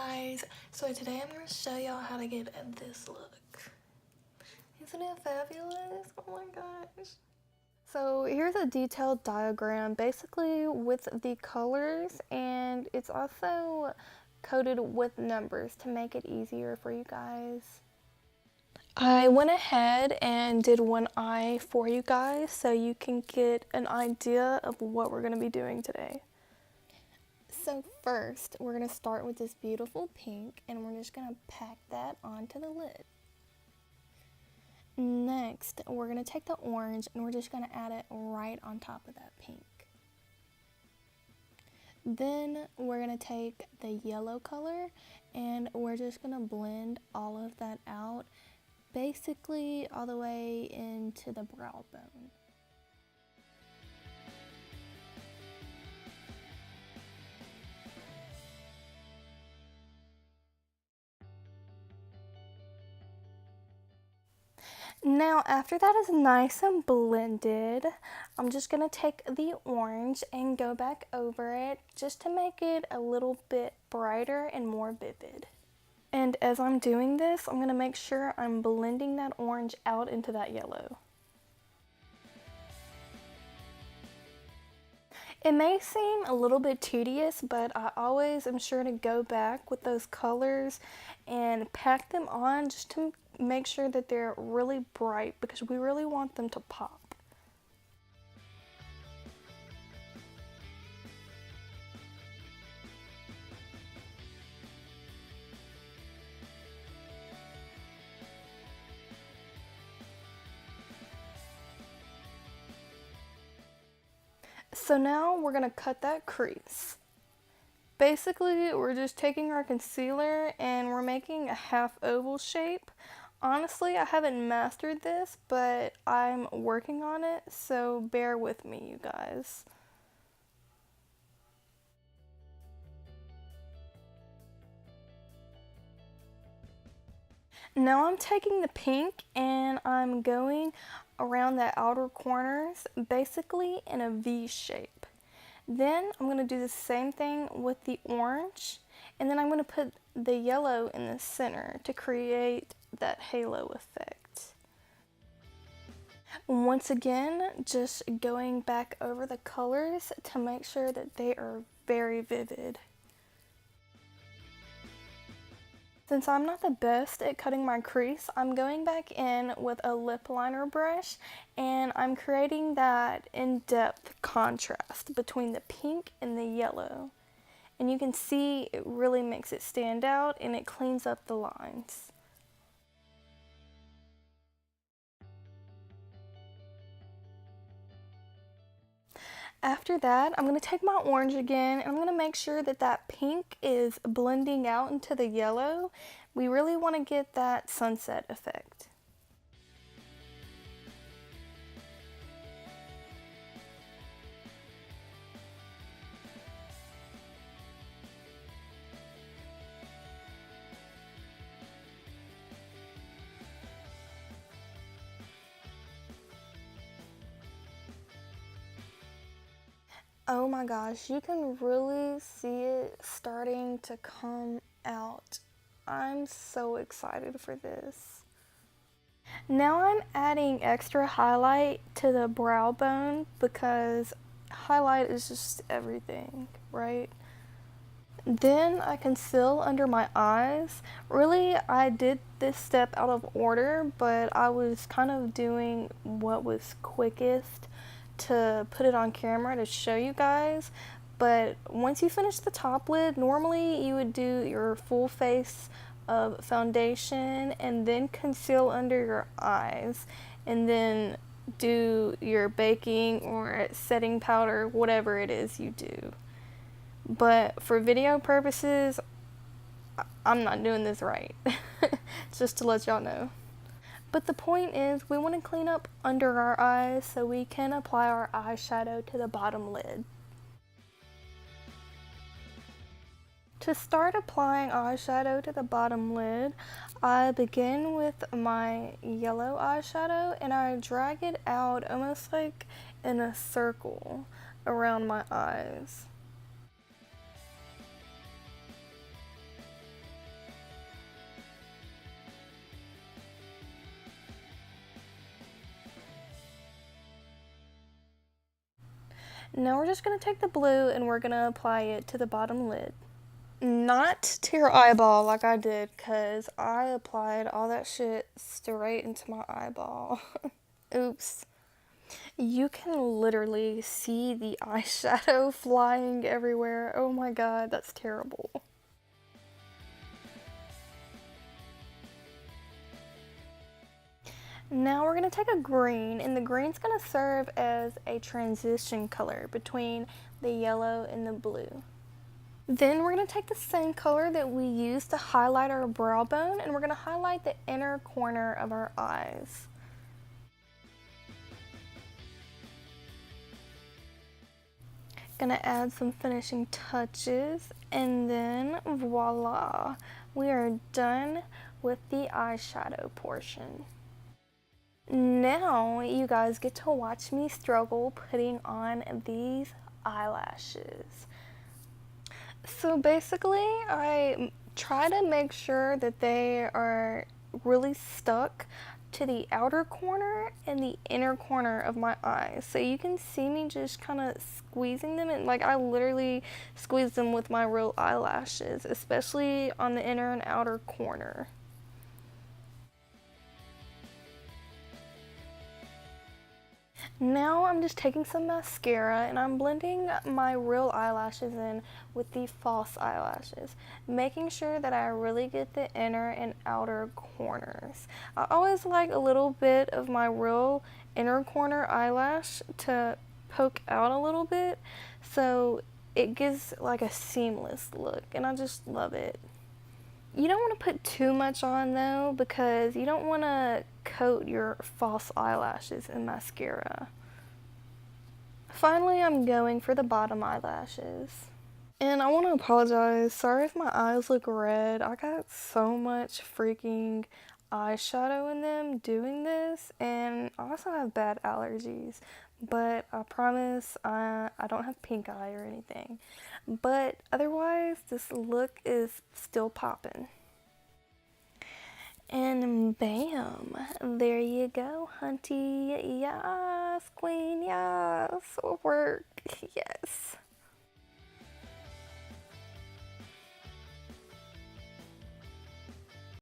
guys, so today I'm going to show y'all how to get this look. Isn't it fabulous? Oh my gosh. So here's a detailed diagram basically with the colors, and it's also coded with numbers to make it easier for you guys. I went ahead and did one eye for you guys so you can get an idea of what we're going to be doing today. So first, we're going to start with this beautiful pink, and we're just going to pack that onto the lid. Next, we're going to take the orange, and we're just going to add it right on top of that pink. Then, we're going to take the yellow color, and we're just going to blend all of that out, basically all the way into the brow bone. Now, after that is nice and blended, I'm just going to take the orange and go back over it just to make it a little bit brighter and more vivid. And as I'm doing this, I'm going to make sure I'm blending that orange out into that yellow. It may seem a little bit tedious, but I always am sure to go back with those colors and pack them on just to make sure that they're really bright, because we really want them to pop. So now we're going to cut that crease. Basically, we're just taking our concealer and we're making a half oval shape. Honestly, I haven't mastered this, but I'm working on it, so bear with me, you guys. Now I'm taking the pink and I'm going around the outer corners, basically in a V shape. Then I'm going to do the same thing with the orange, and then I'm going to put the yellow in the center to create that halo effect. Once again, just going back over the colors to make sure that they are very vivid. Since I'm not the best at cutting my crease, I'm going back in with a lip liner brush and I'm creating that in-depth contrast between the pink and the yellow. And you can see it really makes it stand out and it cleans up the lines. After that, I'm going to take my orange again and I'm going to make sure that that pink is blending out into the yellow. We really want to get that sunset effect. Oh my gosh, you can really see it starting to come out. I'm so excited for this. Now I'm adding extra highlight to the brow bone because highlight is just everything, right? Then I conceal under my eyes. Really, I did this step out of order, but I was kind of doing what was quickest to put it on camera to show you guys. But once you finish the top lid, normally you would do your full face of foundation and then conceal under your eyes and then do your baking or setting powder, whatever it is you do. But for video purposes, I'm not doing this right, just to let y'all know. But the point is, we want to clean up under our eyes so we can apply our eyeshadow to the bottom lid. To start applying eyeshadow to the bottom lid, I begin with my yellow eyeshadow and I drag it out almost like in a circle around my eyes. Now we're just going to take the blue and we're going to apply it to the bottom lid. Not to your eyeball like I did, because I applied all that shit straight into my eyeball. Oops. You can literally see the eyeshadow flying everywhere. Oh my god, that's terrible. Now we're going to take a green, and the green's going to serve as a transition color between the yellow and the blue. Then we're going to take the same color that we used to highlight our brow bone, and we're going to highlight the inner corner of our eyes. Gonna add some finishing touches, and then voila, we are done with the eyeshadow portion. Now you guys get to watch me struggle putting on these eyelashes. So basically, I try to make sure that they are really stuck to the outer corner and the inner corner of my eyes. So you can see me just kind of squeezing them, and like I literally squeeze them with my real eyelashes, especially on the inner and outer corner. Now I'm just taking some mascara and I'm blending my real eyelashes in with the false eyelashes, making sure that I really get the inner and outer corners. I always like a little bit of my real inner corner eyelash to poke out a little bit, so it gives like a seamless look, and I just love it. You don't want to put too much on though, because you don't want to coat your false eyelashes in mascara. Finally, I'm going for the bottom eyelashes. And I want to apologize. Sorry if my eyes look red. I got so much freaking eyeshadow in them doing this, and I also have bad allergies. But I promise I don't have pink eye or anything. But otherwise, this look is still popping. And bam, there you go, hunty. Yes, queen, yes, work, yes.